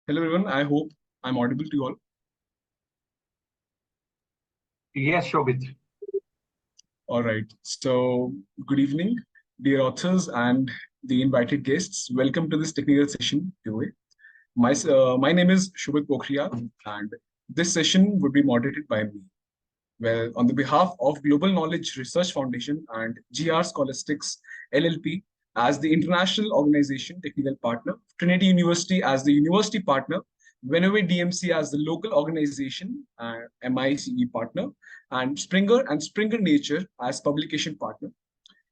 Hello everyone, I hope I'm audible to you all. Yes, Shobit. All right, so good evening, dear authors and the invited guests. Welcome to this technical session today. My name is Shubhit Pokhriya, and this session would be moderated by me. Well, on the behalf of Global Knowledge Research Foundation and GR Scholastics LLP as the international organization technical partner, Trinity University as the university partner, Venove DMC as the local organization MICE partner, and Springer Nature as publication partner.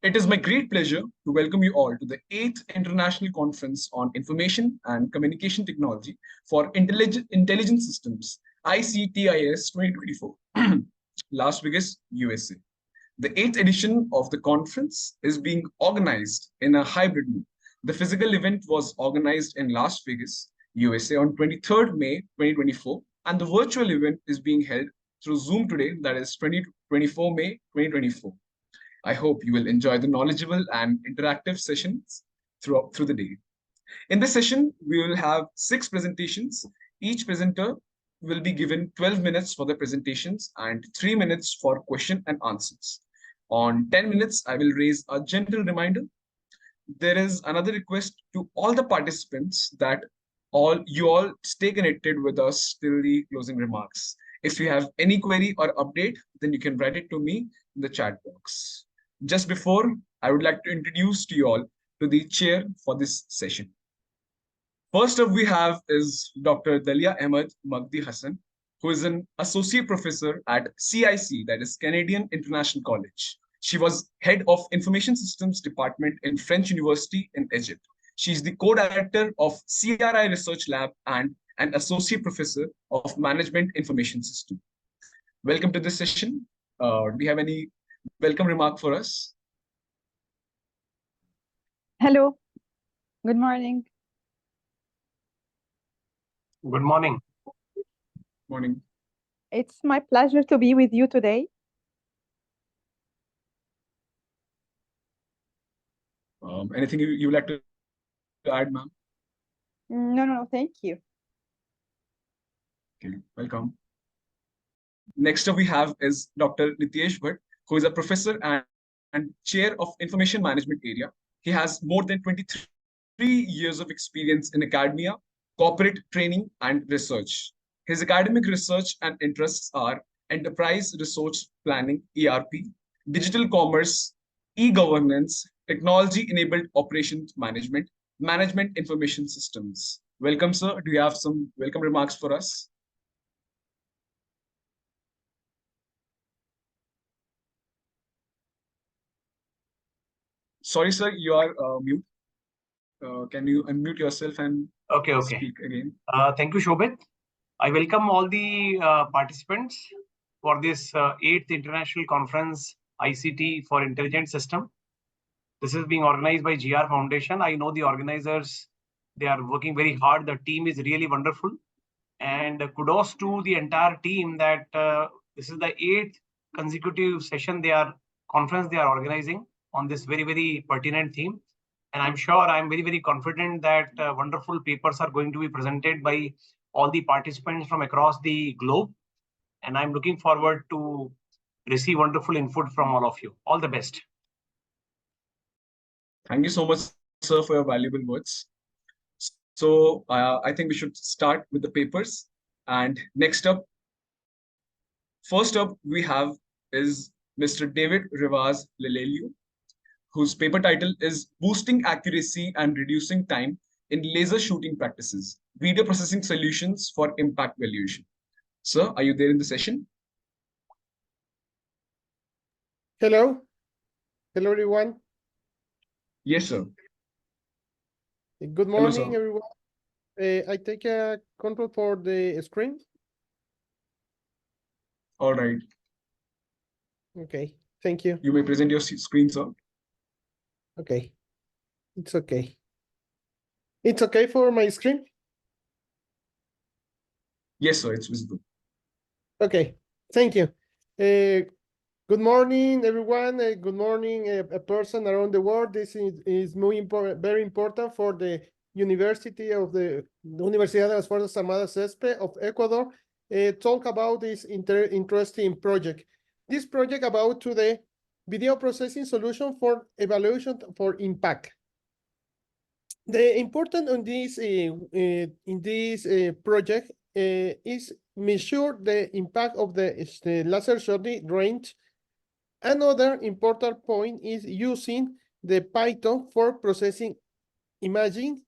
It is my great pleasure to welcome you all to the 8th International Conference on Information and Communication Technology for Intelligent Systems, ICTIS 2024, Las Vegas, USA. The 8th edition of the conference is being organized in a hybrid mode. The physical event was organized in Las Vegas, USA on 23rd May 2024, and the virtual event is being held through Zoom today, that is 24 May 2024. I hope you will enjoy the knowledgeable and interactive sessions through the day. In this session, we will have 6 presentations. Each presenter will be given 12 minutes for the presentations and 3 minutes for question and answers. On 10 minutes, I will raise a gentle reminder. There is another request to all the participants that you all stay connected with us till the closing remarks. If you have any query or update, then you can write it to me in the chat box. Just before, I would like to introduce to you all to the chair for this session. First up we have is Dr. Dalia Ahmed Magdi Hassan, who is an associate professor at CIC, that is Canadian International College. She was head of Information Systems Department in French University in Egypt. She is the co-director of CRI Research Lab and an associate professor of Management Information System. Welcome to this session. Do you have any welcome remark for us? Hello. Good morning. Good morning. Morning. It's my pleasure to be with you today. Anything you would like to add, ma'am? No, thank you. Okay, welcome. Next up we have is Dr. Nitesh Bhatt, who is a professor and chair of information management area. He has more than 23 years of experience in academia, corporate training, and research. His academic research and interests are enterprise resource planning, ERP, digital commerce, e-governance, technology-enabled operations management, management information systems. Welcome, sir. Do you have some welcome remarks for us? Sorry, sir, you are mute. Can you unmute yourself and speak again? Thank you, Shobit. I welcome all the participants for this 8th International Conference ICT for Intelligent System. This is being organized by GR Foundation. I know the organizers, they are working very hard. The team is really wonderful. And kudos to the entire team that this is the 8th consecutive session conference they are organizing on this very, very pertinent theme. And I'm sure I'm very, very confident that wonderful papers are going to be presented by all the participants from across the globe. And I'm looking forward to receive wonderful input from all of you. All the best. Thank you so much, sir, for your valuable words. So I think we should start with the papers. And first up we have is Mr. David Rivas Lelelio, whose paper title is Boosting Accuracy and Reducing Time in Laser Shooting Practices, Video Processing Solutions for Impact Valuation. Sir, are you there in the session? Hello. Hello, everyone. Yes, sir. Good morning, everyone. I take a control for the screen. All right. Okay, thank you. You may present your screen, sir. Okay, it's okay. It's okay for my screen? Yes, sir, it's visible. Okay, thank you. Good morning, everyone. Good morning, a person around the world. This is very important for the University of the Universidad de las Fuerzas Armadas CESPE of Ecuador, talk about this interesting project. This project about today, video processing solution for evaluation for impact. The important on this in this project is measure the impact of the laser shortly range. Another important point is using the Python for processing imaging,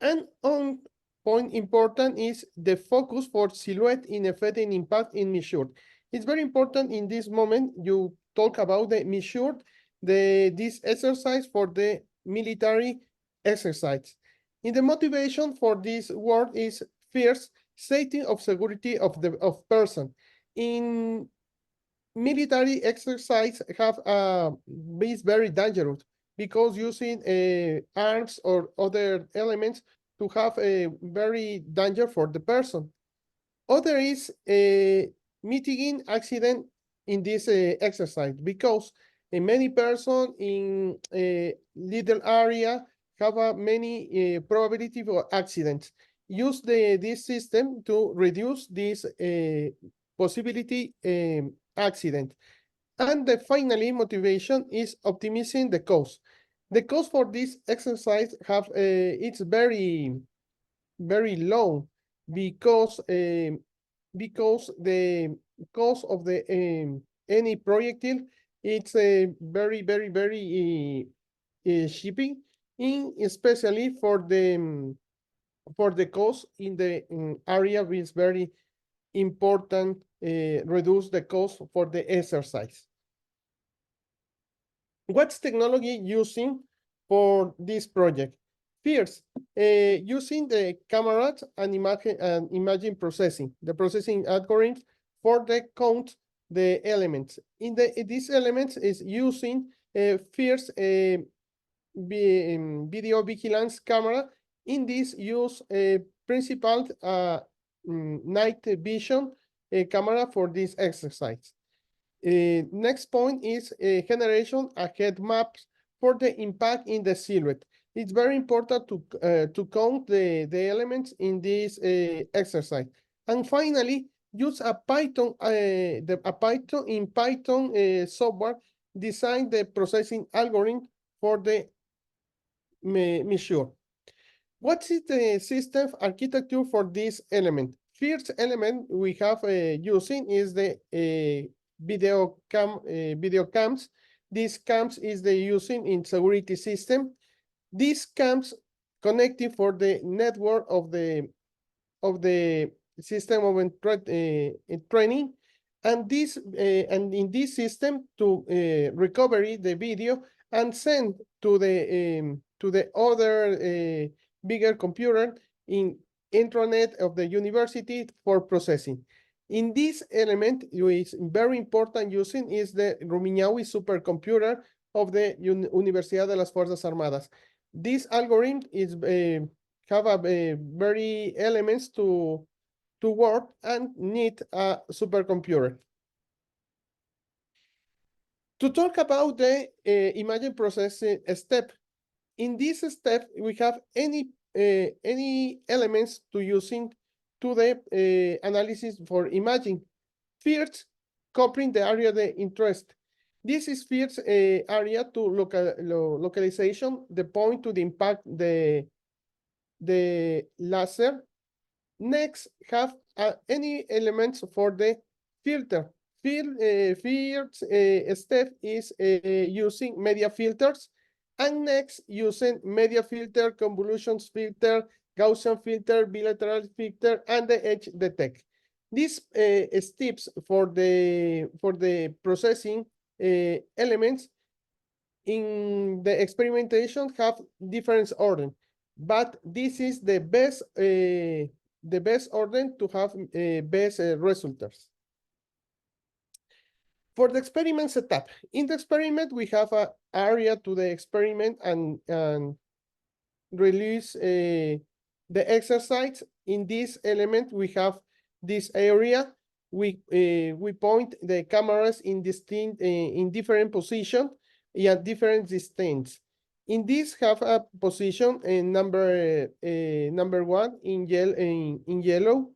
and on point important is the focus for silhouette in effect and impact in measured. It's very important in this moment you talk about the measured, this exercise for the military exercise. In the motivation for this word is first safety of security of the person. In military exercise have is very dangerous because using arms or other elements to have a very danger for the person. Other is mitigating accident in this exercise because many person in a little area have many probability for accidents. Use this system to reduce this possibility accident. And the finally motivation is optimizing the cost. The cost for this exercise have it's very low because the cost of the any projectile it's a very shipping, in especially for the cost in the area is very important, reduce the cost for the exercise. What's technology using for this project? First, using the cameras and imaging processing, the processing algorithms for the count the elements. In these elements is using first video vigilance camera. In this use principal night vision camera for this exercise. Next point is generation ahead maps for the impact in the silhouette. It's very important to count the elements in this exercise. And finally, use a Python software design the processing algorithm for the measure. What is the system architecture for this element? First element we have using is the video cams. These cams is the using in security system. These cams connecting for the network of the system of training, and this and in this system to recovery the video and send to the other bigger computer in intranet of the university for processing. In this element, is very important using is the Rumiñahui supercomputer of the Universidad de las Fuerzas Armadas. This algorithm is have a very elements to work and need a supercomputer. To talk about the imaging processing step, in this step we have any elements to using to the analysis for imaging. First, covering the area of the interest. This is first area to localization, the point to the impact the laser. Next, have any elements for the filter. First step is using media filters, and next using media filter, convolutions filter, Gaussian filter, bilateral filter, and the edge detect. These steps for the processing elements in the experimentation have different order, but this is the best order to have best results. For the experiment setup, in the experiment we have an area to the experiment and release the exercise. In this element we have this area. We point the cameras in different position at different distance. In this have a position number 1 in yellow.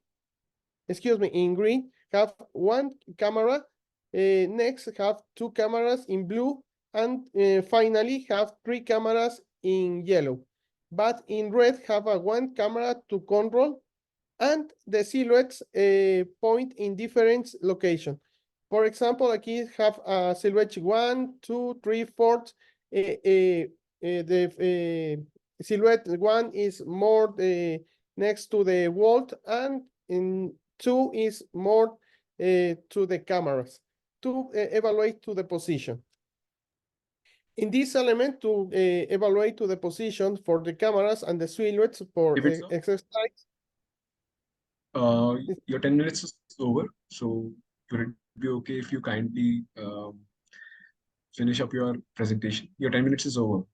Excuse me, in green have one camera. Next have two cameras in blue, and finally have three cameras in yellow. But in red have a one camera to control, and the silhouettes point in different locations. For example, aquí have a silhouette 1, 2, 3, 4. The silhouette 1 is more next to the wall, and in 2 is more to the cameras to evaluate to the position. In this element, to evaluate to the position for the cameras and the silhouettes for David, sir? exercise. Your 10 minutes is over, so would it be okay if you kindly finish up your presentation? Your 10 minutes is over.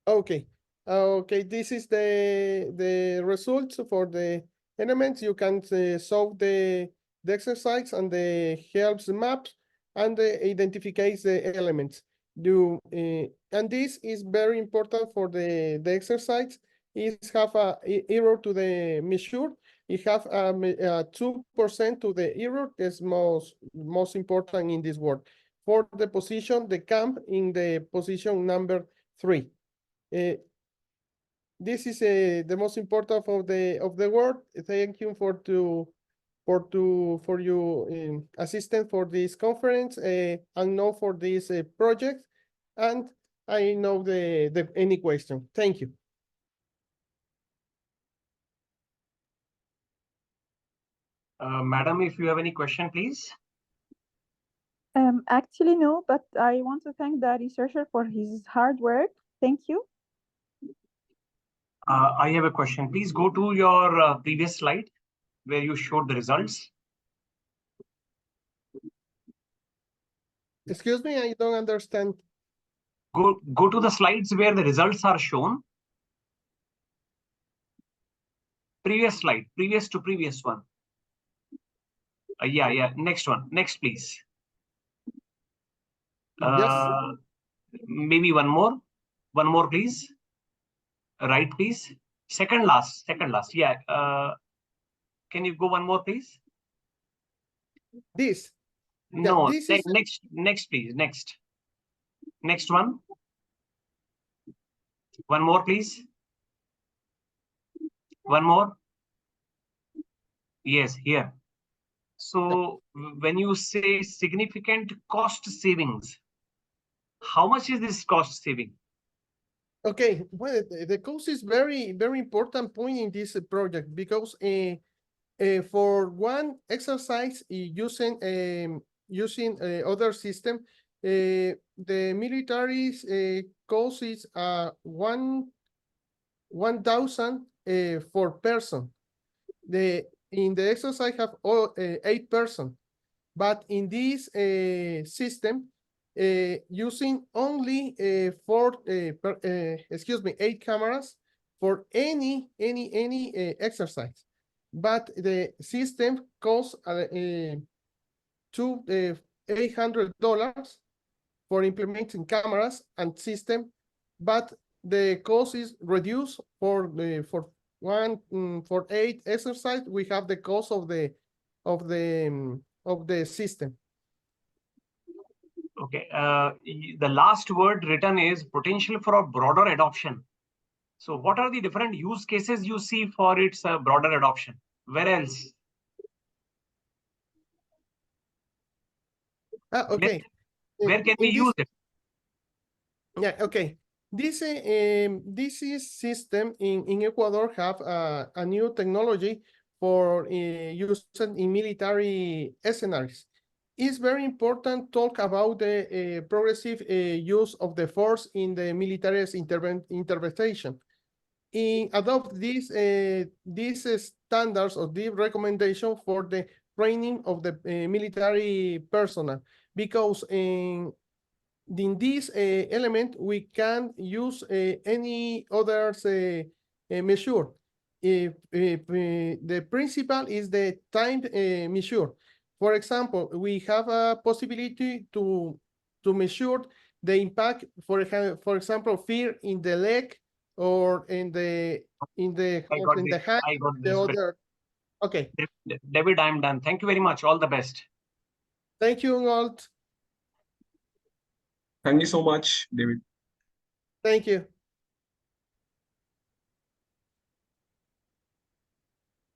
Okay. Okay, this is the results for the elements. You can solve the exercise and the helps maps and identifies the elements. And this is very important for the exercise. It have a error to the measure. It have a 2% to the error. Is most important in this word. For the position, the camp in the position number 3. This is the most important of the word. Thank you for your assistance for this conference and now for this project. And I know the any question. Thank you. Madam, if you have any question, please. Actually, no, but I want to thank the researcher for his hard work. Thank you. I have a question. Please go to your previous slide where you showed the results. Excuse me, I don't understand. Go to the slides where the results are shown. Previous slide, previous to previous one. Yeah. Next one. Next, please. Yes. Maybe one more. One more, please. Right, please. Second last. Yeah. Can you go one more, please? This. No. This is Next, please. Next one. One more, please. One more. Yes, here. So when you say significant cost savings, how much is this cost saving? okay. Well, the cost is very important point in this project because for one exercise using other system, the military's cost is 1,000 for person. In the exercise have 8 person, but in this system using only 8 cameras for any exercise. But the system costs $800 for implementing cameras and system, but the cost is reduced for 8 exercise. We have the cost of the system. Okay. The last word written is potential for a broader adoption. So what are the different use cases you see for its broader adoption? Where else? Okay. Where can we use it? Yeah, okay. This is system in Ecuador have a new technology for using in military scenarios. It's very important talk about the progressive use of the force in the military intervention. In adopt these standards of the recommendation for the training of the military personnel, because in this element, we can use any other measure. The principle is the time measure. For example, we have a possibility to measure the impact, for example, fear in the leg or in the I got in the this. hand, I got the this. other. Okay. David, I'm done. Thank you very much. All the best. Thank you, Walt. Thank you so much, David. Thank you.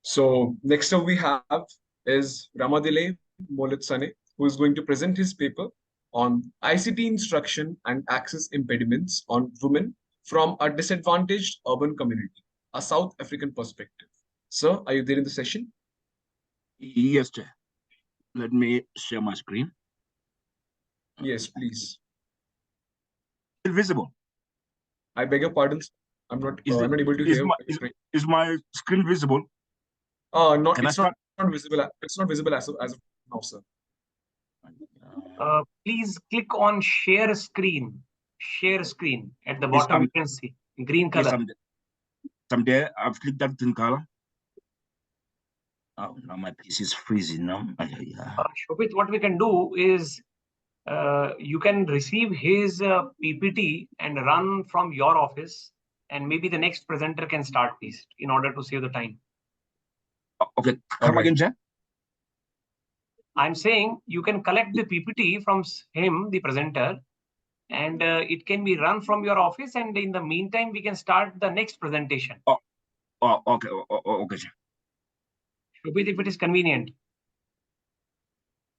So next up we have is Ramadile Molitsane, who is going to present his paper on ICT instruction and access impediments on women from a disadvantaged urban community, a South African perspective. Sir, are you there in the session? Yes, sir. Let me share my screen. Yes, please. Is it visible? I beg your pardon. I'm not able to Is hear. is my screen visible? Not. Can I It's start? not visible. It's not visible as of now, sir. Please click on share screen. Share screen at the Yes, bottom. You can see green color. Yes, I'm there. I've clicked that green color. Oh, now my PC is freezing now. Shobit, what we can do is you can receive his PPT and run from your office, and maybe the next presenter can start this in order to save the time. Okay, come right. again, sir. I'm saying you can collect the PPT from him, the presenter, and it can be run from your office. And in the meantime, we can start the next presentation. Oh, okay, okay, sir. Shobit, if it is convenient.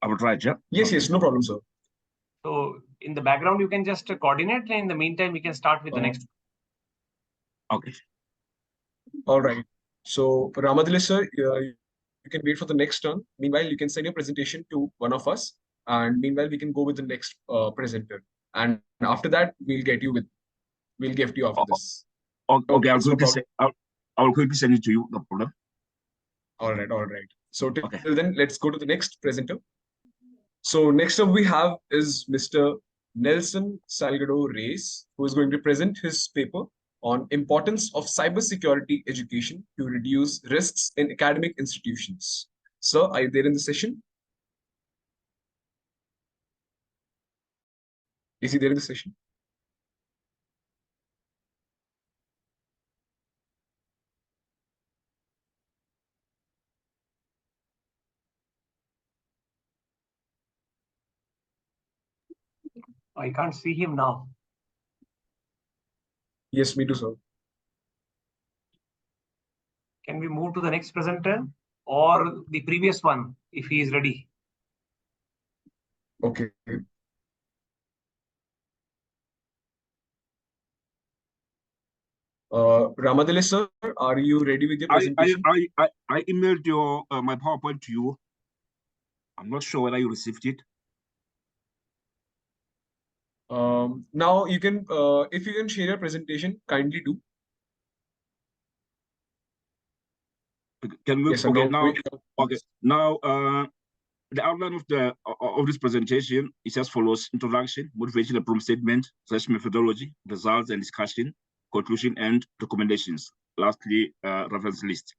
I will try, sir. Yes, no problem, sir. So in the background, you can just coordinate, and in the meantime, we can start with the next. Okay. All right. So Ramadile sir, you can wait for the next turn. Meanwhile, you can send your presentation to one of us, and meanwhile we can go with the next presenter. And after that, we'll gift you after this. Okay, It's no problem. I'll quickly send it to you. No problem. All right. So till then, let's go to the next presenter. So next up we have is Mr. Nelson Salgado Reyes, who is going to present his paper on importance of cybersecurity education to reduce risks in academic institutions. Sir, are you there in the session? Is he there in the session? I can't see him now. Yes, me too, sir. Can we move to the next presenter or the previous one if he is ready? Okay. Ramadele sir, are you ready with your presentation? I emailed your my PowerPoint to you. I'm not sure whether you received it. Now you can, if you can share your presentation, kindly do. Can we? Yes, Okay, now. Okay, now the outline of this presentation is as follows: introduction, motivation, and problem statement, / methodology, results and discussion, conclusion, and recommendations. Lastly, reference list.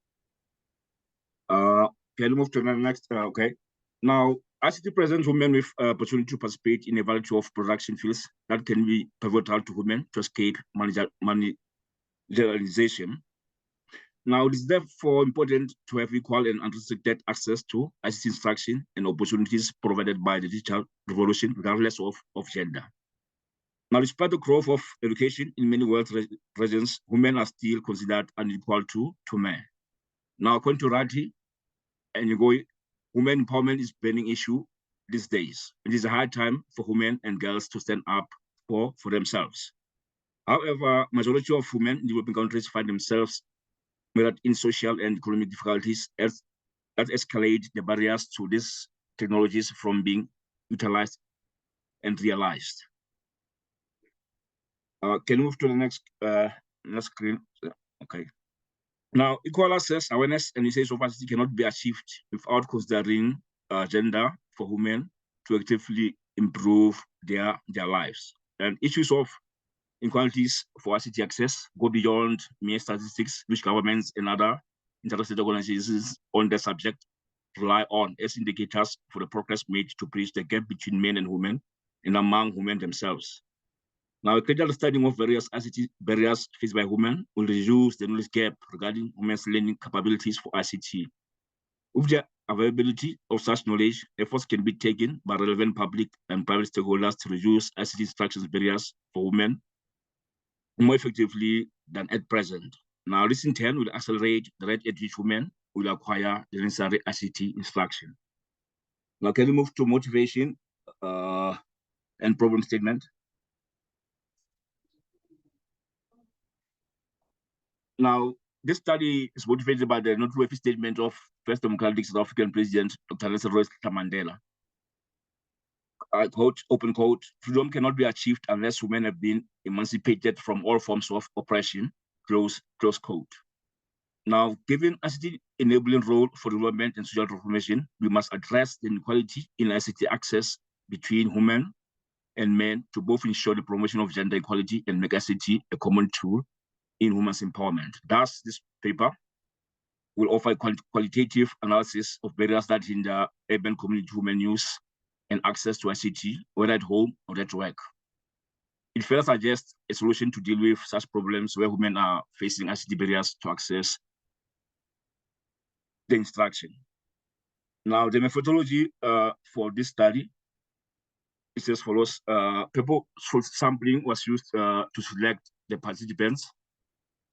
Can you move to the next? Okay. Now, ICT presents women with opportunity to participate in a variety of production fields that can be pivotal to women to escape managerialization. Now, it is therefore important to have equal and unrestricted access to ICT instruction and opportunities provided by the digital revolution, regardless of gender. Now, despite the growth of education in many world regions, women are still considered unequal to men. Now, according to Rati and Yugoi, women empowerment is a burning issue these days. It is a hard time for women and girls to stand up for themselves. However, majority of women in developing countries find themselves mired in social and economic difficulties that escalate the barriers to these technologies from being utilized and realized. Can you move to the next screen? Okay. Now, equal access, awareness, and usage of ICT cannot be achieved without considering gender for women to actively improve their lives. And issues of inequalities for ICT access go beyond mere statistics, which governments and other interested organizations on the subject rely on as indicators for the progress made to bridge the gap between men and women and among women themselves. Now, a critical study of various ICT barriers faced by women will reduce the knowledge gap regarding women's learning capabilities for ICT. With the availability of such knowledge, efforts can be taken by relevant public and private stakeholders to reduce ICT instructions barriers for women more effectively than at present. Now, this in turn will accelerate the rate at which women will acquire the necessary ICT instruction. Now, can we move to motivation and problem statement? Now, this study is motivated by the noteworthy statement of First Democratic South African President Dr. Nelson Mandela. I quote, open quote, freedom cannot be achieved unless women have been emancipated from all forms of oppression, close quote. Now, given ICT enabling role for development and social transformation, we must address the inequality in ICT access between women and men to both ensure the promotion of gender equality and make ICT a common tool in women's empowerment. Thus, this paper will offer qualitative analysis of barriers that hinder urban community women use and access to ICT, whether at home or at work. It further suggests a solution to deal with such problems where women are facing ICT barriers to access the instruction. Now, the methodology for this study is as follows. Purposeful sampling was used to select the participants,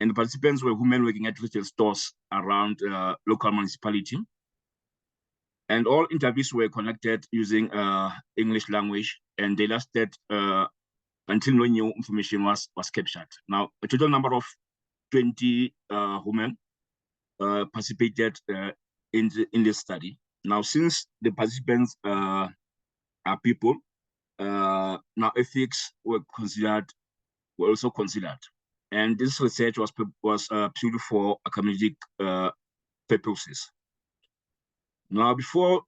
and the participants were women working at retail stores around local municipality. And all interviews were conducted using English language, and they lasted until no new information was captured. Now, a total number of 20 women participated in this study. Now, since the participants are people, now ethics were also considered, and this research was purely for academic purposes. Now, before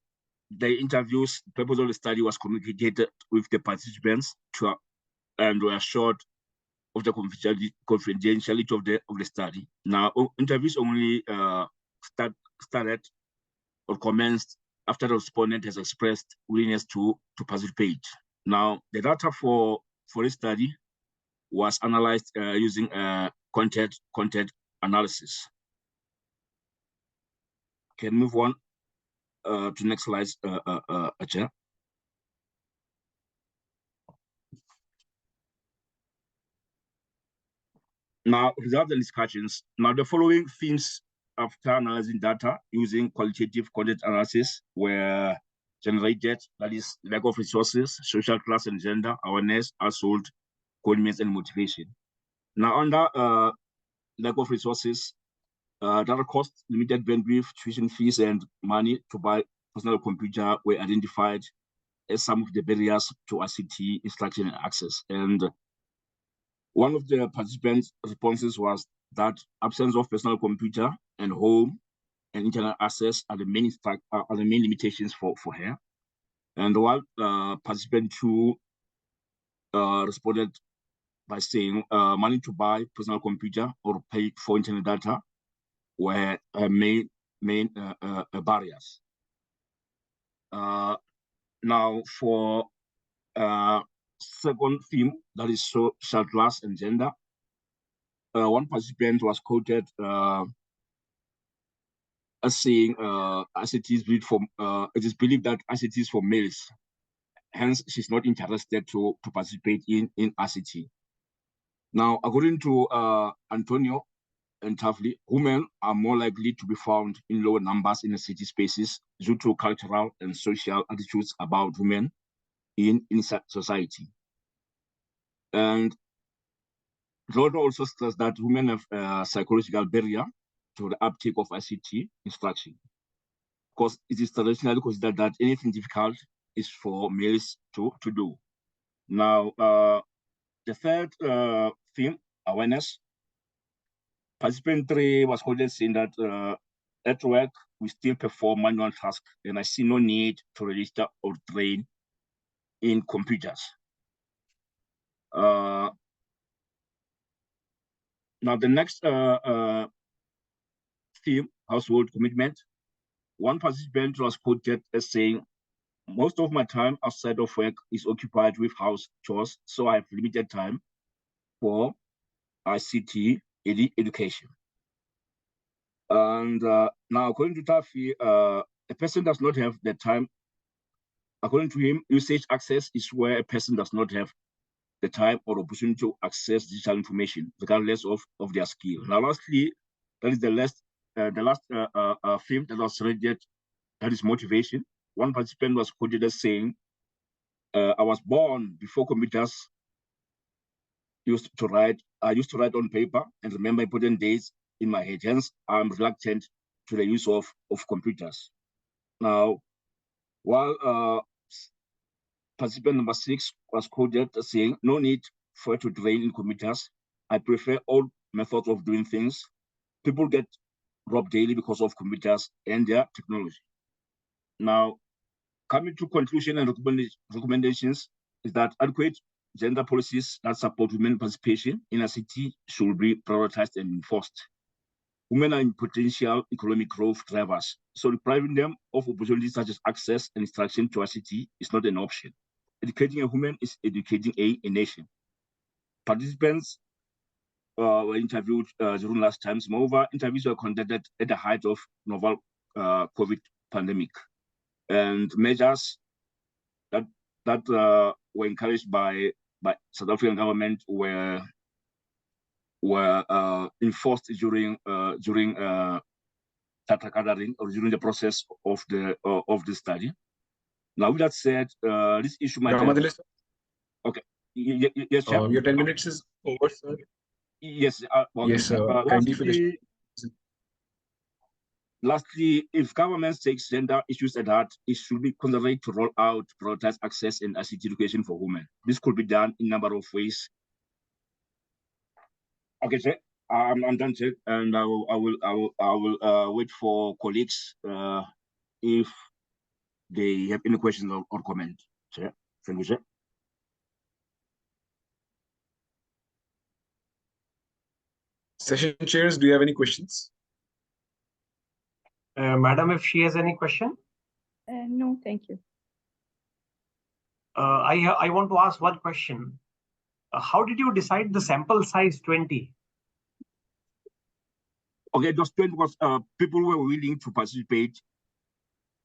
the interviews, the purpose of the study was communicated with the participants and were assured of the confidentiality of the study. Now, interviews only started or commenced after the respondent has expressed willingness to participate. Now, the data for this study was analyzed using content analysis. Can move on to next slide, Chair. Now, results and discussions. Now, the following themes after analyzing data using qualitative content analysis were generated, that is lack of resources, social class and gender, awareness, household, convenience, and motivation. Now, under lack of resources, data costs, limited bandwidth, tuition fees, and money to buy personal computer were identified as some of the barriers to ICT instruction and access. And one of the participants' responses was that absence of personal computer and home and internet access are the main limitations for her. And while participant 2 responded by saying money to buy personal computer or pay for internet data were main barriers. Now, for second theme, that is social class and gender, one participant was quoted as saying ICT is it is believed that ICT is for males. Hence, she's not interested to participate in ICT. Now, according to Antonio and Tafli, women are more likely to be found in lower numbers in the city spaces due to cultural and social attitudes about women in society. And Rodo also stressed that women have a psychological barrier to the uptake of ICT instruction, because it is traditionally considered that anything difficult is for males to do. Now, the third theme, awareness. Participant 3 was quoted saying that at work, we still perform manual tasks, and I see no need to register or train in computers. Now, the next theme, household commitment. One participant was quoted as saying, most of my time outside of work is occupied with house chores, so I have limited time for ICT education. And now, according to Tafi, a person does not have the time. According to him, usage access is where a person does not have the time or opportunity to access digital information, regardless of their skill. Now, lastly, that is the last film that was rated, that is motivation. One participant was quoted as saying, I was born before computers used to write. I used to write on paper and remember important days in my head. Hence, I'm reluctant to the use of computers. Now, while participant number 6 was quoted as saying, no need for it to train in computers. I prefer old methods of doing things. People get robbed daily because of computers and their technology. Now, coming to conclusion and recommendations is that adequate gender policies that support women participation in ICT should be prioritized and enforced. Women are in potential economic growth drivers, so depriving them of opportunities such as access and instruction to ICT is not an option. Educating a woman is educating a nation. Participants were interviewed during last times. Moreover, interviews were conducted at the height of novel COVID pandemic, and measures that were encouraged by South African government were enforced during data gathering or during the process of the study. Now, with that said, this issue might have... Okay. Yes, Chair? Your 10 minutes is over, sir. Yes. Yes, sir. Kindly finish. Lastly, if governments take gender issues at heart, it should be considered to roll out prioritized access and ICT education for women. This could be done in a number of ways. Okay, sir. I'm done, sir, and I will wait for colleagues if they have any questions or comments. Sir, thank you, sir. Session chairs, do you have any questions? Madam, if she has any question? No, thank you. I want to ask one question. How did you decide the sample size 20? Okay, those 20 was people were willing to participate.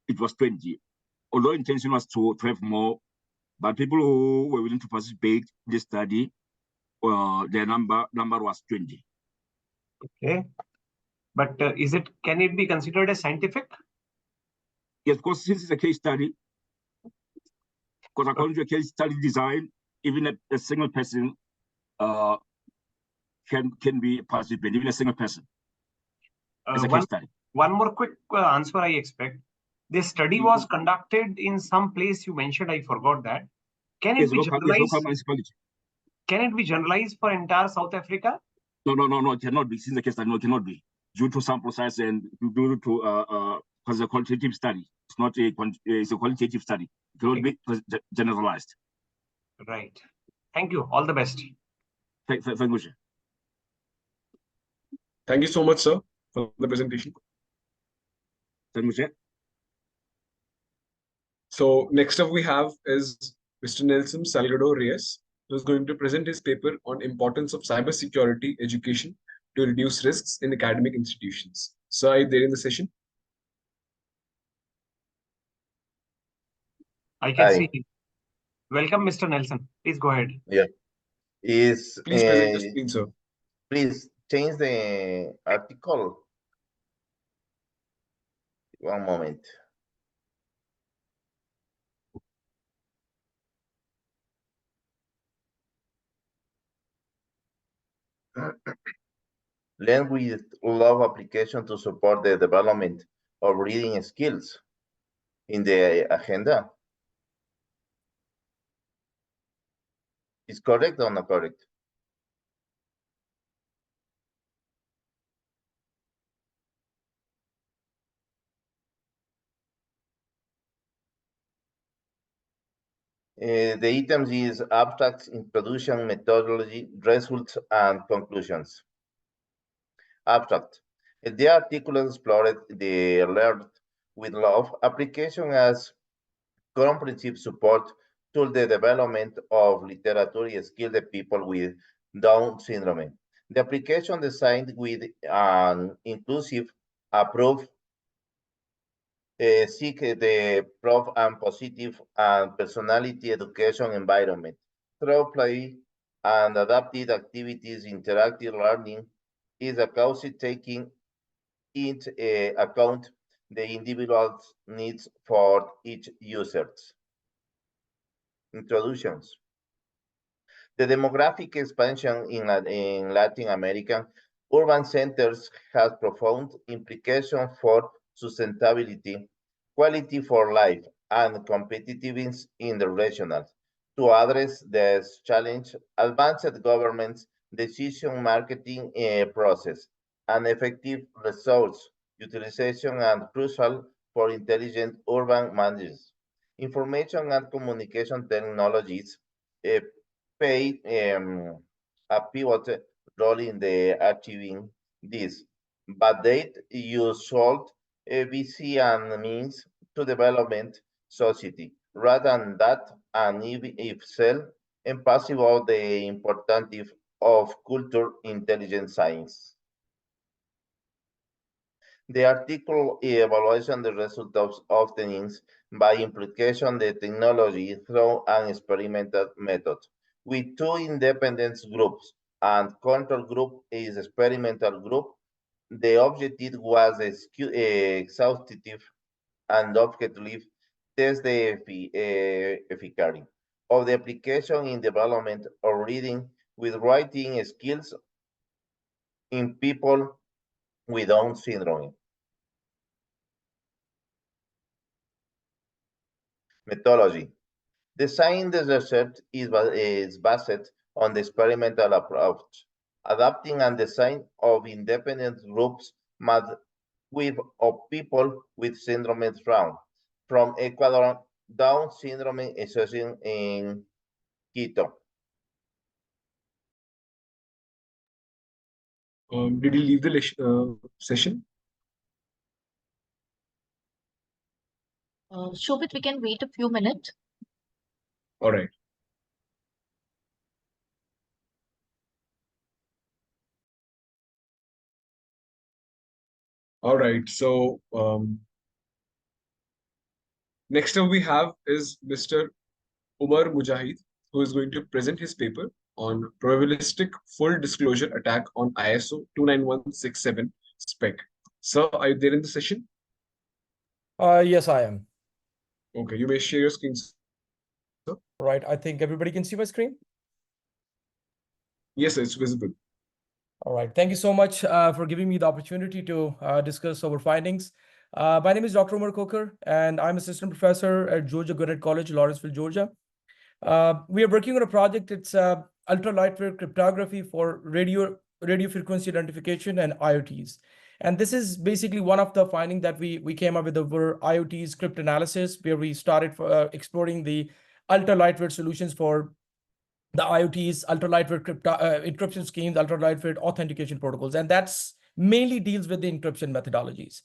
It was 20. Although intention was to have more, but people who were willing to participate in the study, their number was 20. Okay, but can it be considered as scientific? Yes, because since it's a case study, because according to a case study design, even a single person can be participant, even a single person. It's a case study. One more quick answer I expect. This study was conducted in some place you mentioned, I forgot that. Can it be generalized? Can it be generalized for entire South Africa? No, it cannot be. Since the case study, no, it cannot be. Due to sample size and due to because a quantitative study. It's not it's a qualitative study. It cannot be generalized. Right. Thank you. All the best. Thank you, sir. Thank you so much, sir, for the presentation. Thank you, sir. So next up we have is Mr. Nelson Salgado Reyes, who is going to present his paper on importance of cybersecurity education to reduce risks in academic institutions. So are you there in the session? I can see you. Welcome, Mr. Nelson. Please go ahead. Yeah. Please present the screen, sir. Please change the article. One moment. Learn with Love application to support the development of reading skills in the agenda. Is correct or not correct? The items is abstracts, introduction, methodology, results, and conclusions. Abstract. The article explored the Learn with Love application as comprehensive support to the development of literature skilled people with Down syndrome. The application designed with an inclusive approach seek the prof and positive and personality education environment. Through play and adapted activities, interactive learning is a cause taking into account the individual's needs for each user. Introductions. The demographic expansion in Latin American urban centers has profound implications for sustainability, quality for life, and competitiveness in the regional. To address this challenge, advanced government's decision marketing process and effective resource utilization are crucial for intelligent urban management. Information and communication technologies uh, play a pivotal role in the achieving this, but they use salt, VC and means to development society rather than that and if cell and passive of the importance of culture intelligence science. The article evaluation the results of the needs by implication the technology through an experimental method with two independent groups and control group is experimental group. The objective was exhaustive and objectively test the efficacy of the application in development or reading with writing skills in people with Down syndrome. Methodology. Design the research is based on the experimental approach, adapting and design of independent groups made with of people with syndrome from Ecuador Down syndrome association in Quito. Did you leave the session? Shobit, we can wait a few minutes. All right. All right. So next up we have is Mr. Umar Mujahid, who is going to present his paper on probabilistic full disclosure attack on ISO 29167 spec. Sir, are you there in the session? Yes, I am. Okay, you may share your screen, sir. Right, I think everybody can see my screen. Yes, it's visible. All right, thank you so much for giving me the opportunity to discuss our findings. My name is Dr. Umar Coker, and I'm assistant professor at Georgia Gwinnett College, Lawrenceville, Georgia. We are working on a project. It's ultra lightweight cryptography for radio frequency identification and IoTs. And this is basically one of the findings that we came up with over IoTs cryptanalysis, where we started exploring the ultra lightweight solutions for the IoTs, ultra lightweight encryption schemes, ultra lightweight authentication protocols, and that's mainly deals with the encryption methodologies.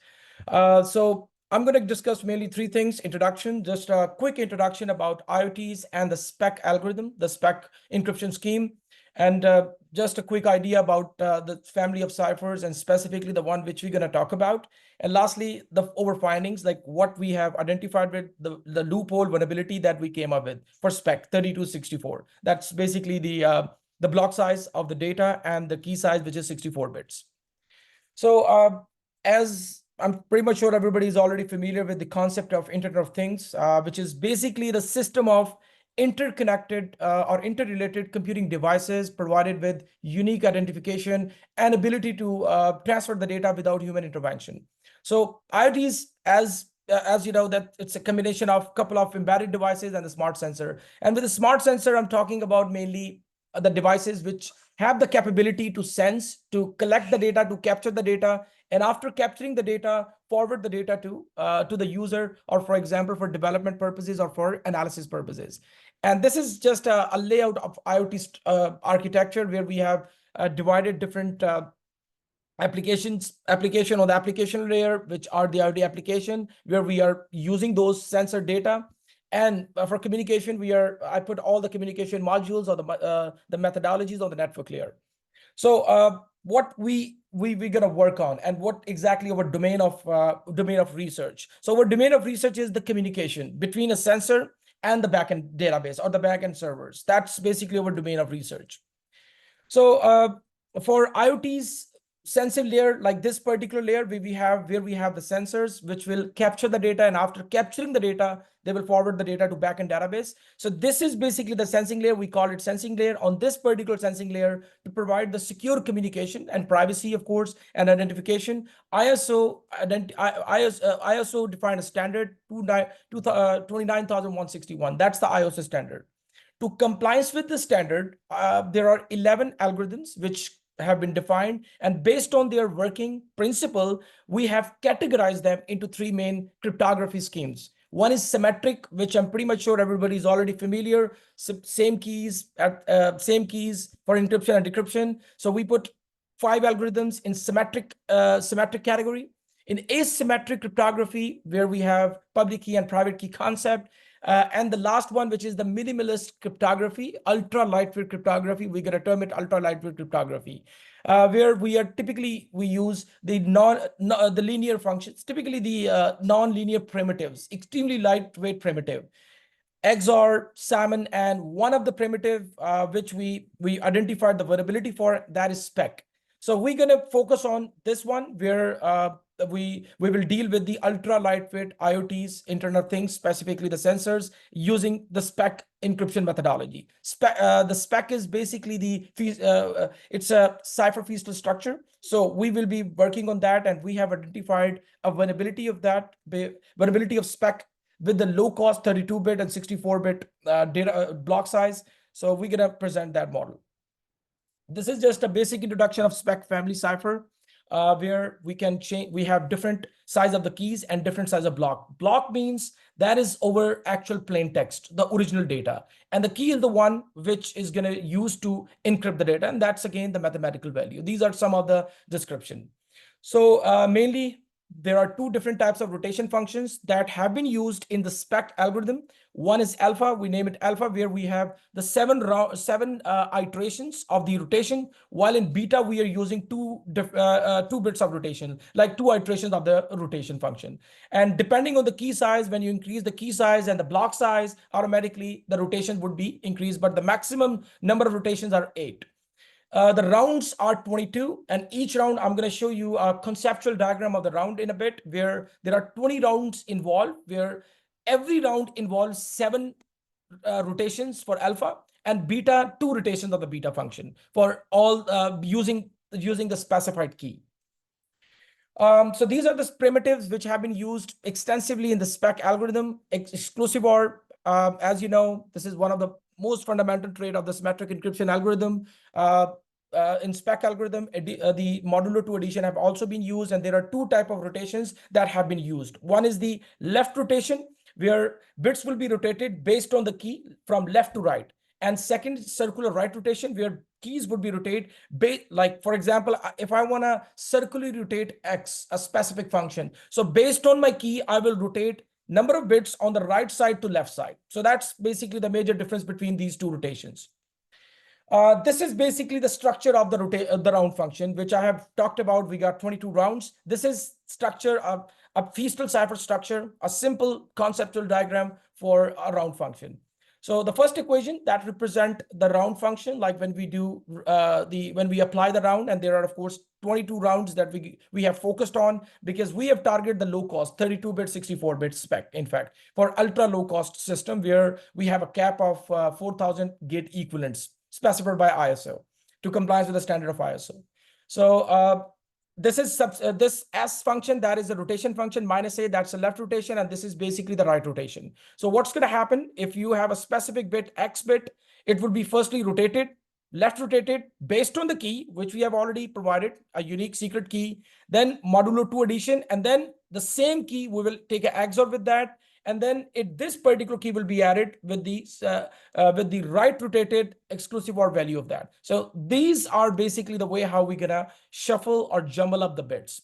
So I'm going to discuss mainly three things: introduction, just a quick introduction about IoTs and the SPEC algorithm, the SPEC encryption scheme, and just a quick idea about the family of ciphers and specifically the one which we're going to talk about. And lastly, the over findings, like what we have identified with the loophole vulnerability that we came up with for SPEC 3264. That's basically the block size of the data and the key size, which is 64 bits. So as I'm pretty much sure everybody is already familiar with the concept of Internet of Things, which is basically the system of interconnected or interrelated computing devices provided with unique identification and ability to transfer the data without human intervention. So IoTs, as you know, that it's a combination of a couple of embedded devices and a smart sensor. And with a smart sensor, I'm talking about mainly the devices which have the capability to sense, to collect the data, to capture the data, and after capturing the data, forward the data to the user, or for example, for development purposes or for analysis purposes. And this is just a layout of IoT architecture where we have divided different application on the application layer, which are the IoT application, where we are using those sensor data. And for communication, I put all the communication modules or the methodologies on the network layer. So what we're gonna work on, and what exactly our domain of research. So our domain of research is the communication between a sensor and the backend database or the backend servers. That's basically our domain of research. So for IoT's sensing layer, like this particular layer, where we have the sensors which will capture the data, and after capturing the data, they will forward the data to backend database. So this is basically the sensing layer. We call it sensing layer. On this particular sensing layer, to provide the secure communication and privacy, of course, and identification, ISO defined a standard 29161. That's the ISO standard. To compliance with the standard, there are 11 algorithms which have been defined, and based on their working principle, we have categorized them into three main cryptography schemes. One is symmetric, which I'm pretty much sure everybody is already familiar. Same keys for encryption and decryption. So we put 5 algorithms in symmetric category. In asymmetric cryptography, where we have public key and private key concept. And the last one, which is the minimalist cryptography, ultra lightweight cryptography, we're going to term it ultra lightweight cryptography, where we use the the linear functions, typically the non-linear primitives, extremely lightweight primitive, XOR, salmon, and one of the primitive which we identified the vulnerability for, that is spec. So we're going to focus on this one, where we will deal with the ultra lightweight IoTs, Internet of Things, specifically the sensors, using the spec encryption methodology. The spec is basically it's a cipher feasible structure. So we will be working on that, and we have identified a vulnerability of spec with the low cost 32-bit and 64-bit data block size. So we're going to present that model. This is just a basic introduction of spec family cipher, where we can change. We have different size of the keys and different size of block. Block means that is over actual plain text, the original data. And the key is the one which is going to use to encrypt the data. And that's again the mathematical value. These are some of the description. So mainly, there are 2 different types of rotation functions that have been used in the spec algorithm. One is alpha, we name it alpha, where we have the 7 iterations of the rotation, while in beta we are using 2 bits of rotation, like 2 iterations of the rotation function. And depending on the key size, when you increase the key size and the block size, automatically the rotation would be increased, but the maximum number of rotations are 8. The rounds are 22, and each round, I'm going to show you a conceptual diagram of the round in a bit, where there are 20 rounds involved, where every round involves 7 rotations for alpha, and beta 2 rotations of the beta function for all using the specified key. So these are the primitives which have been used extensively in the spec algorithm. Exclusive OR, as you know, this is one of the most fundamental trait of the symmetric encryption algorithm. In spec algorithm, the modulo 2 addition have also been used, and there are 2 types of rotations that have been used. One is the left rotation, where bits will be rotated based on the key from left to right. And second, circular right rotation, where keys would be rotated, like for example, if I want to circularly rotate X, a specific function. So based on my key, I will rotate number of bits on the right side to left side. So that's basically the major difference between these 2 rotations. This is basically the structure of the round function, which I have talked about. We got 22 rounds. This is structure of a feasible cipher structure, a simple conceptual diagram for a round function. So the first equation that represent the round function, like when we do when we apply the round, and there are of course 22 rounds that we have focused on, because we have targeted the low cost 32-bit, 64-bit spec. In fact, for ultra low cost system, where we have a cap of 4,000 gate equivalents specified by ISO to comply with the standard of ISO. So this is this S function, that is the rotation function, -a, that's the left rotation, and this is basically the right rotation. So what's going to happen if you have a specific bit, X bit, it will be firstly rotated, left rotated based on the key, which we have already provided, a unique secret key, then modulo 2 addition, and then the same key, we will take an XOR with that, and then this particular key will be added with the right rotated exclusive OR value of that. So these are basically the way how we're gonna shuffle or jumble up the bits.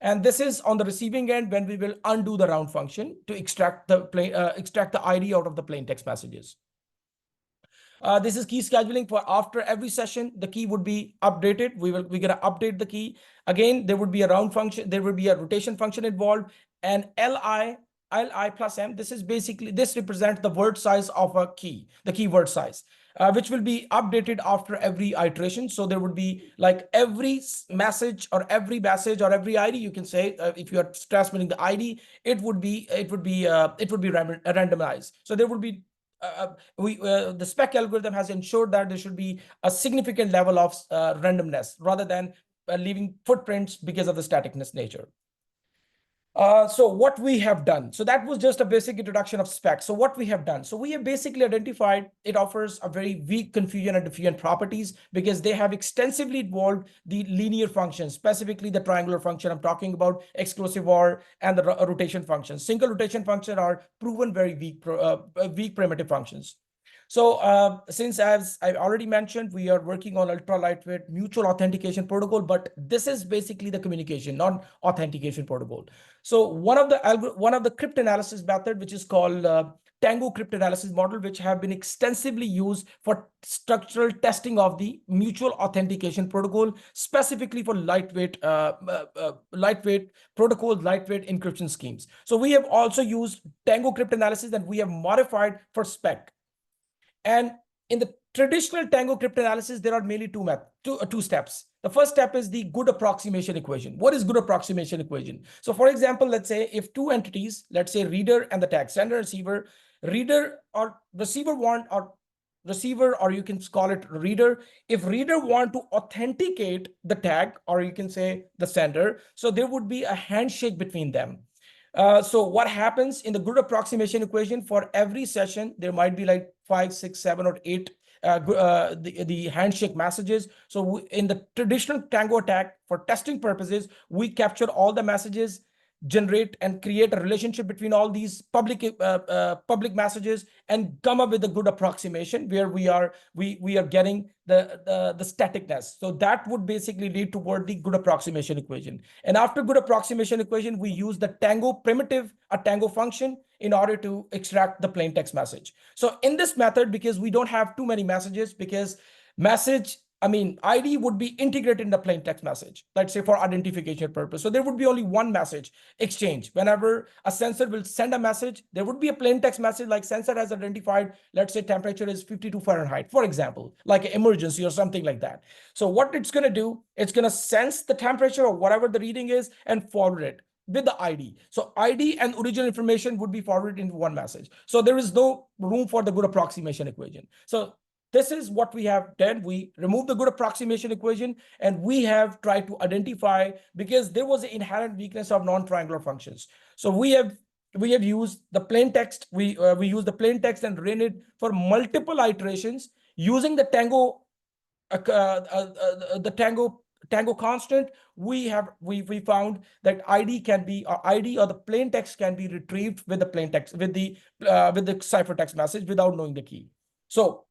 And this is on the receiving end when we will undo the round function to extract the ID out of the plain text messages. This is key scheduling for after every session, the key would be updated. We're gonna update the key. Again, there would be a round function, there would be a rotation function involved, and li plus m. This represents the word size of a key, the keyword size, which will be updated after every iteration. So there would be like every message or every ID, you can say, if you are transmitting the ID, it would be randomized. So there would be the spec algorithm has ensured that there should be a significant level of randomness rather than leaving footprints because of the staticness nature. So what we have done, so that was just a basic introduction of spec. So what we have done, so we have basically identified it offers a very weak confusion and diffusion properties because they have extensively involved the linear functions, specifically the triangular function I'm talking about, exclusive OR, and the rotation functions. Single rotation function are proven very weak primitive functions. So since, as I already mentioned, we are working on ultra lightweight mutual authentication protocol, but this is basically the communication, not authentication protocol. So one of the cryptanalysis method, which is called Tango cryptanalysis model, which have been extensively used for structural testing of the mutual authentication protocol, specifically for lightweight protocols, lightweight encryption schemes. So we have also used Tango cryptanalysis that we have modified for spec. And in the traditional Tango cryptanalysis, there are mainly two steps. The first step is the good approximation equation. What is good approximation equation? So for example, let's say if two entities, let's say reader and the tag, sender and receiver, receiver, or you can call it reader. If reader want to authenticate the tag, or you can say the sender, so there would be a handshake between them. So what happens in the good approximation equation, for every session, there might be like 5, 6, 7, or 8 the handshake messages. So in the traditional Tango attack, for testing purposes, we capture all the messages, generate and create a relationship between all these public messages, and come up with a good approximation where we are getting the staticness. So that would basically lead toward the good approximation equation. And after good approximation equation, we use the Tango primitive, a Tango function, in order to extract the plain text message. So in this method, because we don't have too many messages, because ID would be integrated in the plain text message, let's say for identification purpose. So there would be only one message exchange. Whenever a sensor will send a message, there would be a plain text message like sensor has identified, let's say temperature is 52 Fahrenheit, for example, like an emergency or something like that. So what it's going to do, it's going to sense the temperature or whatever the reading is and forward it with the ID. So ID and original information would be forwarded into one message. So there is no room for the good approximation equation. So this is what we have done. We removed the good approximation equation, and we have tried to identify, because there was an inherent weakness of non-triangular functions. So we have used the plain text. We use the plain text and ran it for multiple iterations using the Tango Tango constant. We found that ID or the plain text can be retrieved with the plain text, with the ciphertext message without knowing the key. So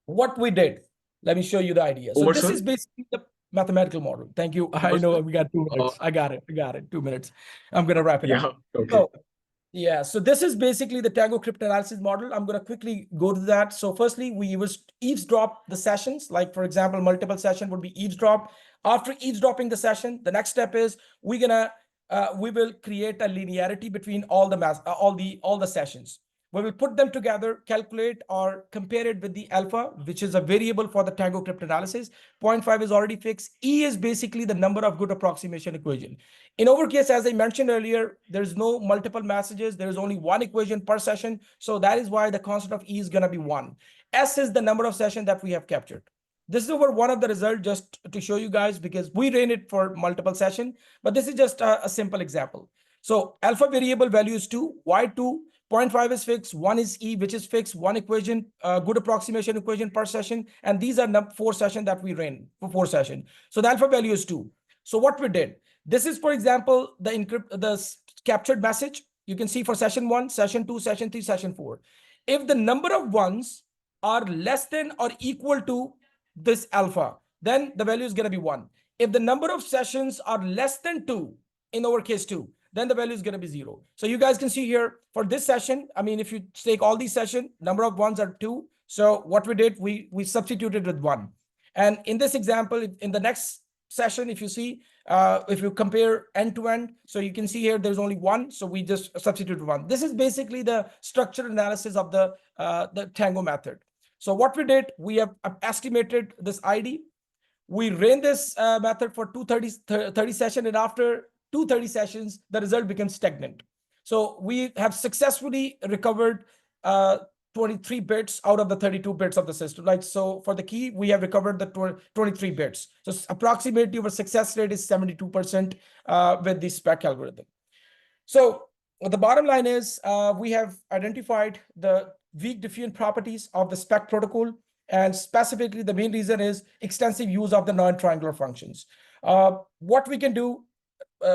what we did, let me show you the idea. So this is basically the mathematical model. Thank you. I know we got 2 minutes. I got it. 2 minutes. I'm going to wrap it up. Okay. So this is basically the Tango cryptanalysis model. I'm going to quickly go to that. So firstly, we will eavesdrop the sessions. Like for example, multiple session would be eavesdrop. After eavesdropping the session, the next step is we will create a linearity between all the sessions. We will put them together, calculate or compare it with the alpha, which is a variable for the Tango cryptanalysis. 0.5 is already fixed. E is basically the number of good approximation equation. In our case, as I mentioned earlier, there's no multiple messages. There is only one equation per session. So that is why the constant of E is going to be 1. S is the number of sessions that we have captured. This is one of the results, just to show you guys, because we ran it for multiple sessions, but this is just a simple example. So alpha variable value is 2, Y2, 0.5 is fixed, 1 is E, which is fixed, 1 equation, good approximation equation per session. And these are 4 sessions that we ran for 4 sessions. So the alpha value is 2. So what we did, this is, for example, the captured message. You can see for session 1, session 2, session 3, session 4. If the number of ones are less than or equal to this alpha, then the value is going to be 1. If the number of sessions are less than 2, in our case 2, then the value is going to be 0. So you guys can see here for this session, I mean, if you take all these sessions, number of ones are 2. So what we did, we substituted with 1. And in this example, in the next session, if you see, if you compare end to end, so you can see here there's only 1, so we just substituted 1. This is basically the structural analysis of the Tango method. So what we did, we have estimated this ID. We ran this method for 230 sessions, and after 230 sessions, the result becomes stagnant. So we have successfully recovered 23 bits out of the 32 bits of the system. Like, so for the key, we have recovered the 23 bits. So approximately our success rate is 72% with the spec algorithm. So the bottom line is we have identified the weak diffusion properties of the spec protocol. And specifically, the main reason is extensive use of the non-triangular functions. What we can do,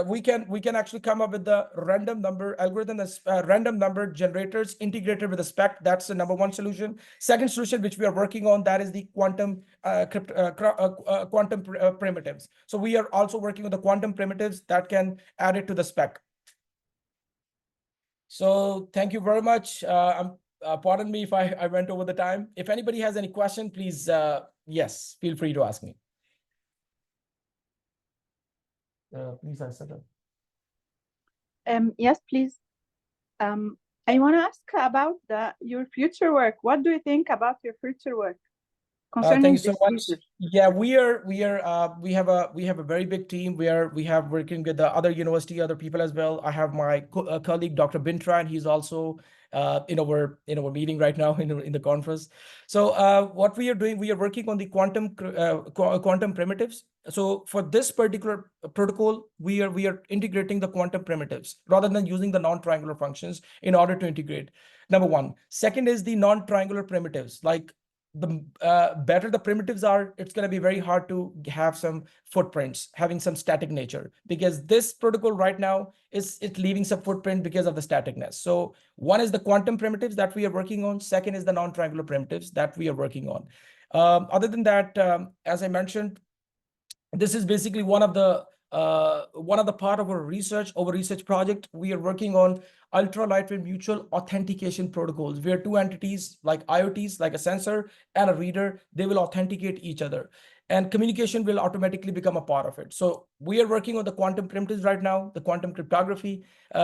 we can actually come up with the random number algorithm, random number generators integrated with the spec. That's the number 1 solution. Second solution, which we are working on, that is the quantum primitives. So we are also working on the quantum primitives that can add it to the spec. So thank you very much. Pardon me if I went over the time. If anybody has any question, please, yes, feel free to ask me. Please answer that. Yes, please. I want to ask about your future work. What do you think about your future work concerning Thank you so this much. research? Yeah, we have a very big team where we have working with the other university, other people as well. I have my colleague, Dr. Bintra, and he's also in our meeting right now in the conference. So what we are doing, we are working on the quantum primitives. So for this particular protocol, we are integrating the quantum primitives rather than using the non-triangular functions in order to integrate. Number 1. Second is the non-triangular primitives. Like, the better the primitives are, it's going to be very hard to have some footprints, having some static nature, because this protocol right now it's leaving some footprint because of the staticness. So 1 is the quantum primitives that we are working on. Second is the non-triangular primitives that we are working on. Other than that, as I mentioned, this is basically one of the part of our research project. We are working on ultra lightweight mutual authentication protocols, where 2 entities like IoTs, like a sensor and a reader, they will authenticate each other, and communication will automatically become a part of it. So we are working on the quantum primitives right now, the quantum cryptography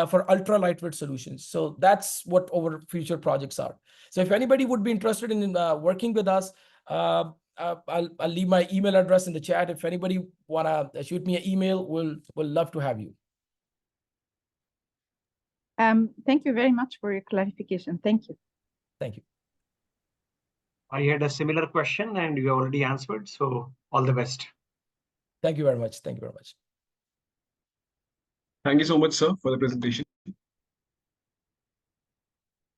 for ultra lightweight solutions. So that's what our future projects are. So if anybody would be interested in working with us, I'll leave my email address in the chat. If anybody wanna shoot me an email, we'll love to have you. Thank you very much for your clarification. Thank you. Thank you. I had a similar question and you already answered, so all the best. Thank you very much. Thank you very much. Thank you so much, sir, for the presentation.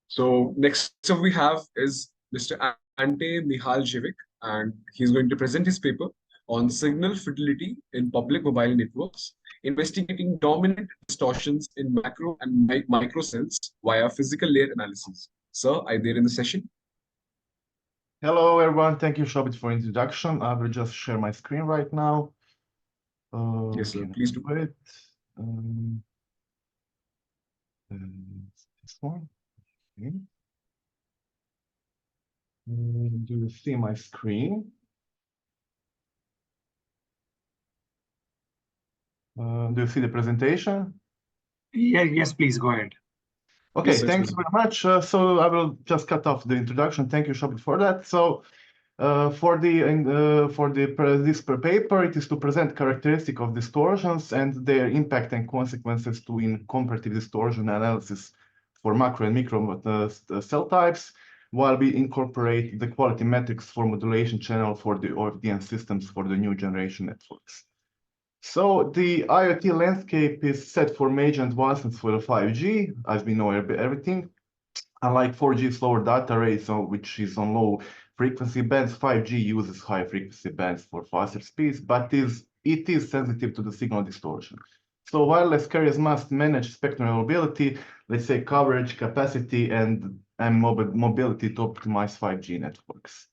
So next up we have is Mr. Ante Mihaljevic, and he's going to present his paper on signal fidelity in public mobile networks, investigating dominant distortions in macro and micro cells via physical layer analysis. Sir, are you there in the session? Hello, everyone. Thank you, Shobit, for introduction. I will just share my screen right now. Yes, sir. Please do. Wait. This one. Okay. Do you see my screen? Do you see the presentation? Yeah, yes, please go ahead. Okay, Yes, thanks very much. So I will just cut off the introduction. Thank you, Shobit, for that. So for this paper, it is to present characteristic of distortions and their impact and consequences in comparative distortion analysis for macro and micro cell types, while we incorporate the quality metrics for modulation channel for the OFDM systems for the new generation networks. So the IoT landscape is set for major advancements for the 5G, as we know everything. Unlike 4G slower data rates, which is on low frequency bands, 5G uses high frequency bands for faster speeds, but it is sensitive to the signal distortion. So wireless carriers must manage spectrum availability, let's say coverage, capacity, and mobility to optimize 5G networks.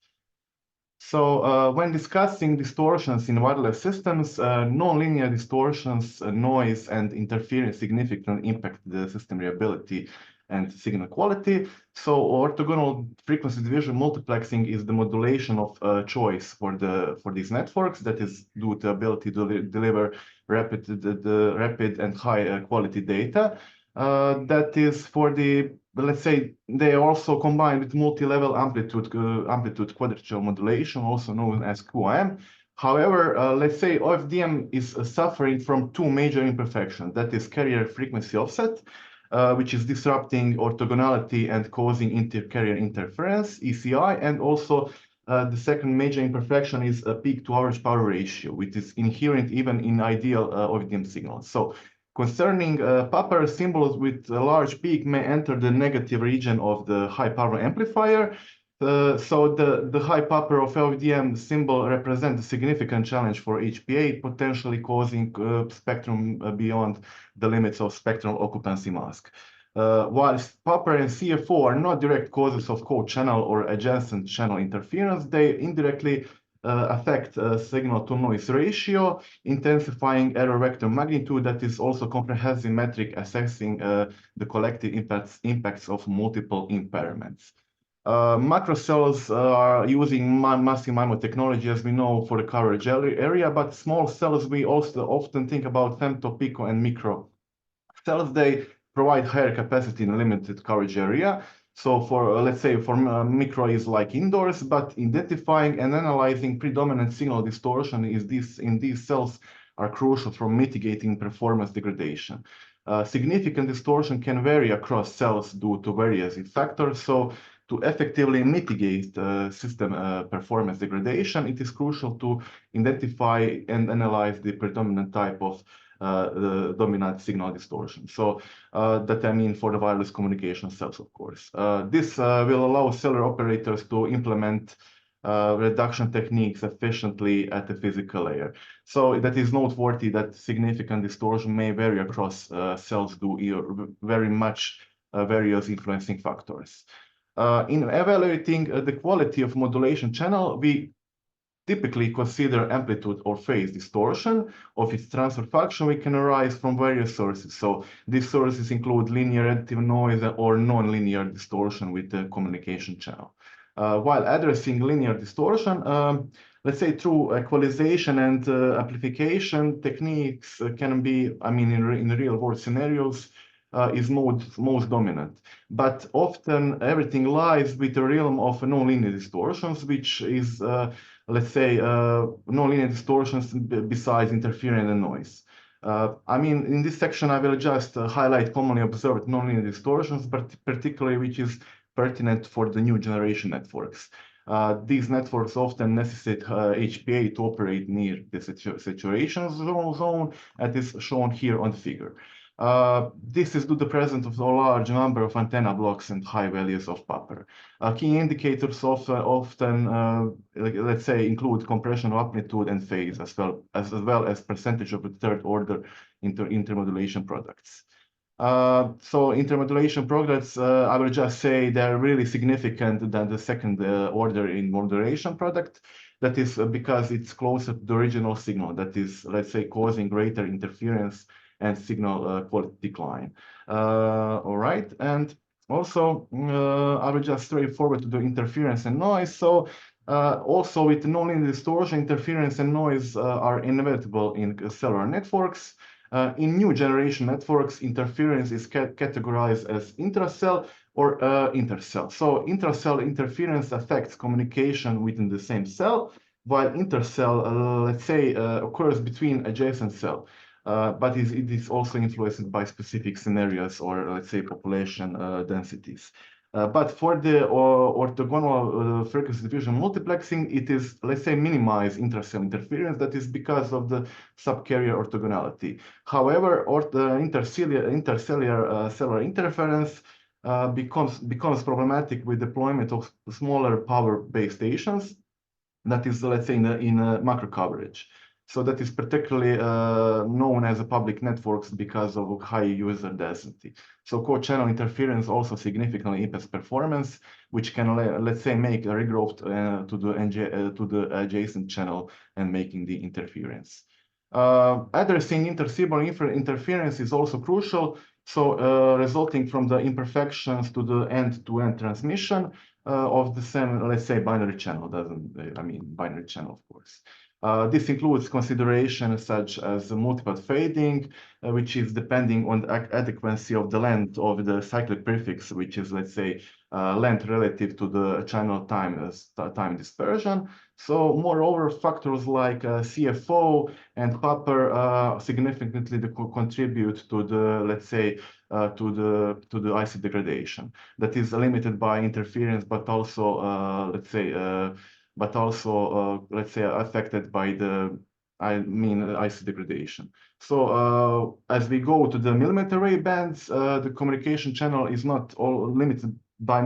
So when discussing distortions in wireless systems, nonlinear distortions, noise, and interference significantly impact the system reliability and signal quality. So orthogonal frequency division multiplexing is the modulation of choice for these networks that is due to ability to deliver rapid and high quality data. That is for the, let's say, they are also combined with multi-level amplitude quadrature modulation, also known as QAM. However, let's say OFDM is suffering from two major imperfections. That is carrier frequency offset, which is disrupting orthogonality and causing inter-carrier interference, ECI, and also the second major imperfection is a peak-to-average power ratio, which is inherent even in ideal OFDM signals. So concerning Popper, symbols with a large peak may enter the negative region of the high power amplifier. So the high Popper of LVDM symbol represents a significant challenge for HPA, potentially causing spectrum beyond the limits of spectral occupancy mask. While Popper and CFO are not direct causes of co-channel or adjacent channel interference, they indirectly affect signal-to-noise ratio, intensifying error vector magnitude that is also comprehensive metric assessing the collective impacts of multiple impairments. Macro cells are using massive MIMO technology, as we know, for the coverage area, but small cells, we also often think about femto, pico, and micro cells. They provide higher capacity in a limited coverage area. So for, let's say, for micro is like indoors, but identifying and analyzing predominant signal distortion in these cells are crucial for mitigating performance degradation. Significant distortion can vary across cells due to various factors. So to effectively mitigate system performance degradation, it is crucial to identify and analyze the predominant type of the dominant signal distortion. So that I mean for the wireless communication cells, of course. This will allow cellular operators to implement reduction techniques efficiently at the physical layer. So that is noteworthy that significant distortion may vary across cells due very much various influencing factors. In evaluating the quality of modulation channel, we typically consider amplitude or phase distortion of its transfer function, which can arise from various sources. So these sources include linear additive noise or non-linear distortion with the communication channel. While addressing linear distortion, let's say through equalization and amplification techniques can be, I mean, in real world scenarios, is most dominant. But often everything lies with the realm of nonlinear distortions, which is let's say, nonlinear distortions besides interference and noise. I mean, in this section, I will just highlight commonly observed nonlinear distortions, but particularly which is pertinent for the new generation networks. These networks often necessitate HPA to operate near the saturation zone, as is shown here on the figure. This is due to the presence of a large number of antenna blocks and high values of Popper. Key indicators often let's say, include compression of amplitude and phase, as well as percentage of the third order intermodulation products. So intermodulation products, I will just say they're really significant than the second order in modulation product. That is because it's closer to the original signal that is, let's say, causing greater interference and signal quality decline. All right, and also I will just straightforward to the interference and noise. So also with nonlinear distortion, interference and noise are inevitable in cellular networks. In new generation networks, interference is categorized as intracell or intercell. So intracell interference affects communication within the same cell, while intercell, let's say, occurs between adjacent cells. But it is also influenced by specific scenarios or, let's say, population densities. But for the orthogonal frequency division multiplexing, it is, let's say, minimized intracell interference. That is because of the subcarrier orthogonality. However, intercellular cellular interference becomes problematic with deployment of smaller power base stations. That is, let's say, in macro coverage. So that is particularly known as a public networks because of high user density. So co-channel interference also significantly impacts performance, which can, let's say, make a regrowth to the adjacent channel and making the interference. Addressing inter-symbol interference is also crucial. So resulting from the imperfections to the end-to-end transmission of the same, let's say, binary channel, binary channel, of course. This includes considerations such as multiple fading, which is depending on the adequacy of the length of the cyclic prefix, which is, let's say, length relative to the channel time dispersion. So moreover, factors like CFO and Popper significantly contribute to the, let's say, to the IC degradation that is limited by interference, but also, let's say, affected by the, IC degradation. So as we go to the millimeter wave bands, the communication channel is not all limited by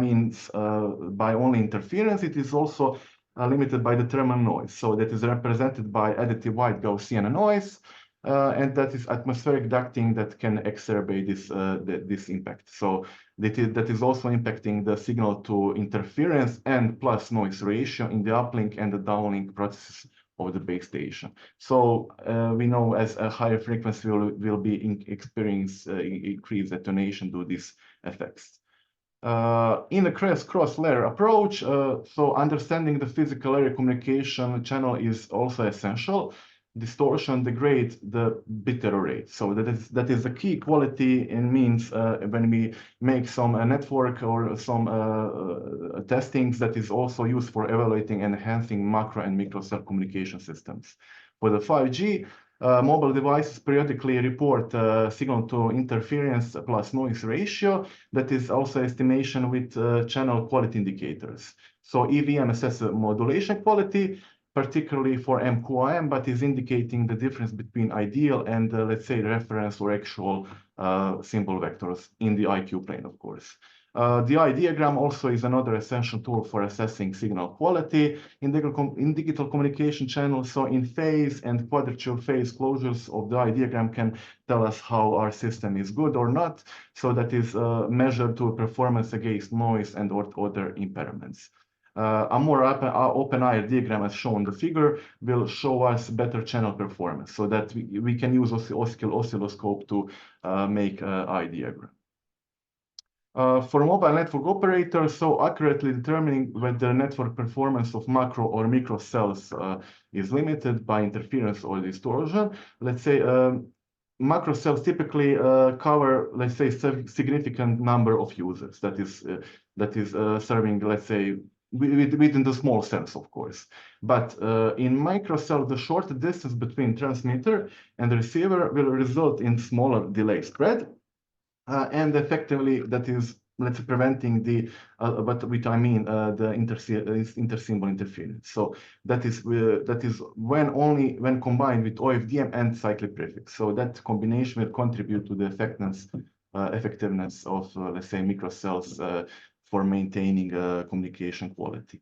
by only interference. It is also limited by the thermal noise. So that is represented by additive white Gaussian noise, and that is atmospheric ducting that can exacerbate this impact. So that is also impacting the signal to interference and plus noise ratio in the uplink and the downlink processes of the base station. So we know as a higher frequency will be experience increased attenuation due to these effects. In the cross-layer approach, so understanding the physical area communication channel is also essential. Distortion degrades the bit error rate. So that is a key quality and means when we make some network or some testings that is also used for evaluating and enhancing macro and micro cell communication systems. For the 5G, mobile devices periodically report signal to interference plus noise ratio. That is also estimation with channel quality indicators. So EVM assesses modulation quality, particularly for MQIM, but is indicating the difference between ideal and, let's say, reference or actual symbol vectors in the IQ plane, of course. The eye diagram also is another essential tool for assessing signal quality in digital communication channels. So in phase and quadrature phase closures of the eye diagram can tell us how our system is good or not. So that is measured to performance against noise and or other impairments. A more open eye diagram, as shown in the figure, will show us better channel performance, so that we can use oscilloscope to make eye diagram. For mobile network operators, so accurately determining whether network performance of macro or micro cells is limited by interference or distortion. Let's say macro cells typically cover, let's say, significant number of users. That is serving, let's say, within the small cells, of course. But in microcell, the short distance between transmitter and receiver will result in smaller delay spread. And effectively, that is, let's say, preventing the, the inter-symbol interference. So that is when combined with OFDM and cyclic prefix. So that combination will contribute to the effectiveness of, let's say, microcells for maintaining communication quality.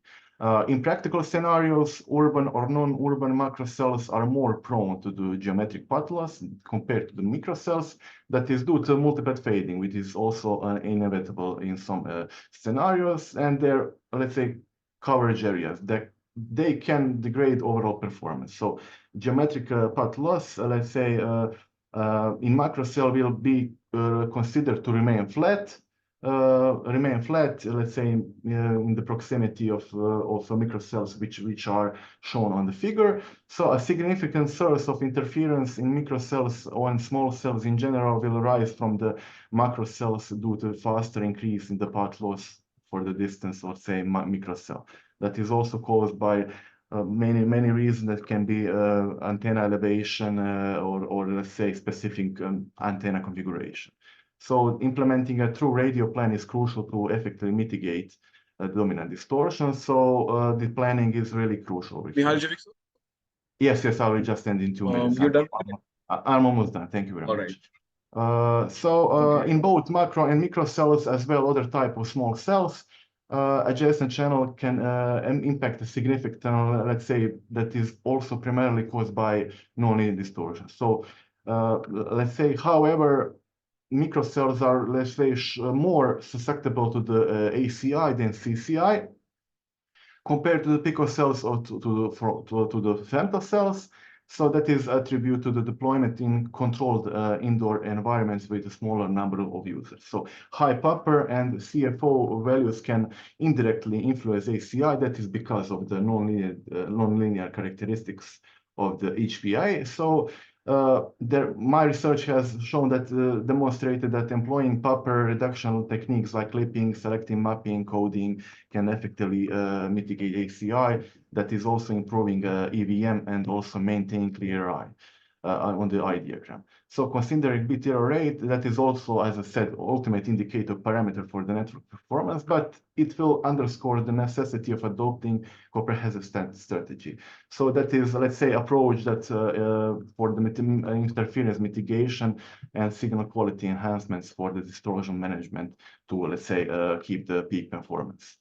In practical scenarios, urban or non-urban macrocells are more prone to the geometric path loss compared to the microcells. That is due to multiple fading, which is also inevitable in some scenarios, and their, let's say, coverage areas that they can degrade overall performance. So geometric path loss, let's say, in macrocell will be considered to remain flat, let's say, in the proximity of microcells which are shown on the figure. So a significant source of interference in microcells or small cells in general will arise from the macrocells due to faster increase in the path loss for the distance of, say, microcell. That is also caused by many reasons. That can be antenna elevation or let's say specific antenna configuration. So implementing a true radio plan is crucial to effectively mitigate dominant distortion. So the planning is really crucial. Yes, I will just end in 2 minutes. You're done? I'm almost done. Thank you very much. Right. In both macro and micro cells, as well other type of small cells, adjacent channel can impact a significant, let's say, that is also primarily caused by nonlinear distortion. So let's say, however, microcells are, let's say, more susceptible to the ACI than CCI compared to the picocells or to the femtocells. So that is attributed to the deployment in controlled indoor environments with a smaller number of users. So high Popper and CFO values can indirectly influence ACI. That is because of the nonlinear characteristics of the HPI. So my research has shown that demonstrated that employing Popper reduction techniques like clipping, selective mapping, coding can effectively mitigate ACI. That is also improving EVM and also maintaining clear eye on the eye diagram. So considering bit error rate, that is also, as I said, ultimate indicator parameter for the network performance, but it will underscore the necessity of adopting comprehensive strategy. So that is, let's say, approach that for the interference mitigation and signal quality enhancements for the distortion management to, let's say, keep the peak performance.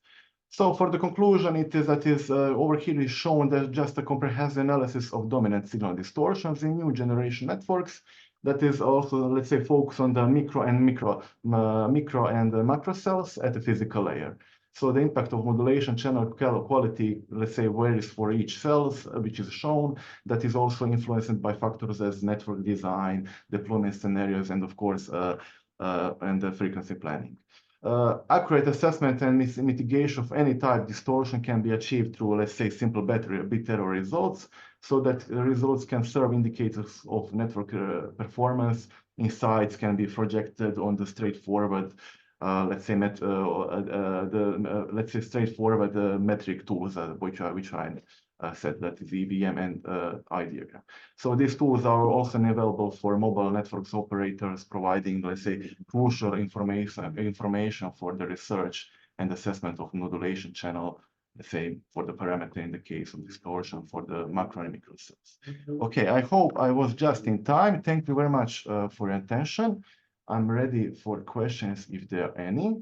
So for the conclusion, it is over here is shown that just a comprehensive analysis of dominant signal distortions in new generation networks. That is also, let's say, focus on the micro and macro cells at the physical layer. So the impact of modulation channel quality, let's say, varies for each cells, which is shown. That is also influenced by factors as network design, deployment scenarios, and of course, and the frequency planning. Accurate assessment and mitigation of any type distortion can be achieved through, let's say, simple bit error results, so that results can serve indicators of network performance. Insights can be projected on the straightforward, let's say, straightforward metric tools, which I said, that is EVM and eye diagram. So these tools are also available for mobile networks operators, providing, let's say, crucial information for the research and assessment of modulation channel, let's say, for the parameter in the case of distortion for the macro and micro cells. Okay, I hope I was just in time. Thank you very much for your attention. I'm ready for questions if there are any.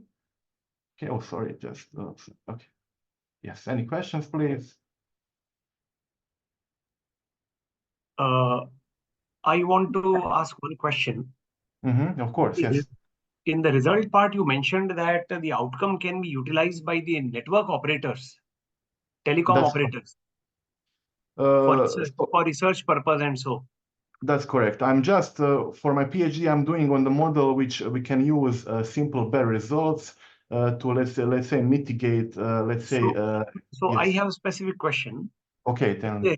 Okay, oh, sorry, just, okay. Yes, any questions, please? I want to ask one question. Of course, yes. In the result part, you mentioned that the outcome can be utilized by the network operators, telecom operators, for research purpose and so. That's correct. I'm just, for my PhD, I'm doing on the model which we can use simple bare results to, let's say, mitigate, let's say. So yes. I have a specific question. Okay, tell me.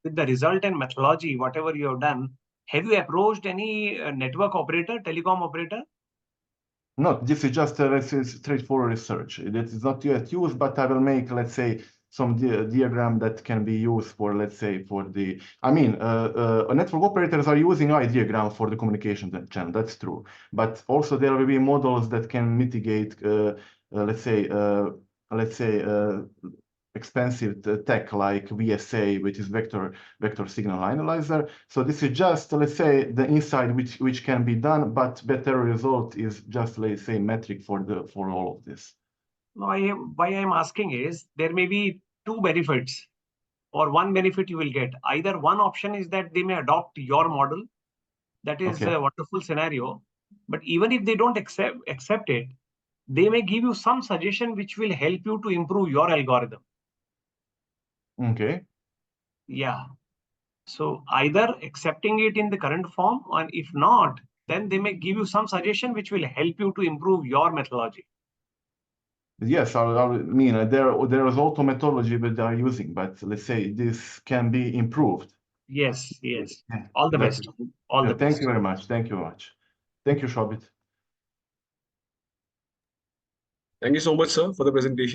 With the result and methodology, whatever you have done, have you approached any network operator, telecom operator? No, this is just, let's say, straightforward research. It is not yet used, but I will make, let's say, some diagram that can be used for, let's say, for the, I mean, network operators are using eye diagram for the communication channel. That's true. But also there will be models that can mitigate, let's say, expensive tech like VSA, which is vector signal analyzer. So this is just, let's say, the insight which can be done, but better result is just, let's say, metric for all of this. No, why I'm asking is there may be two benefits, or one benefit you will get. Either one option is that they may adopt your model. That is a wonderful scenario. But even if they don't accept it, they may give you some suggestion which will help you to improve your algorithm. Okay. Yeah. So either accepting it in the current form, and if not, then they may give you some suggestion which will help you to improve your methodology. Yes, I mean, there is auto methodology that they are using, but let's say this can be improved. Yes, yes. All the best. All the best. Thank you very much. Thank you very much. Thank you, Shobit. Thank you so much, sir, for the presentation.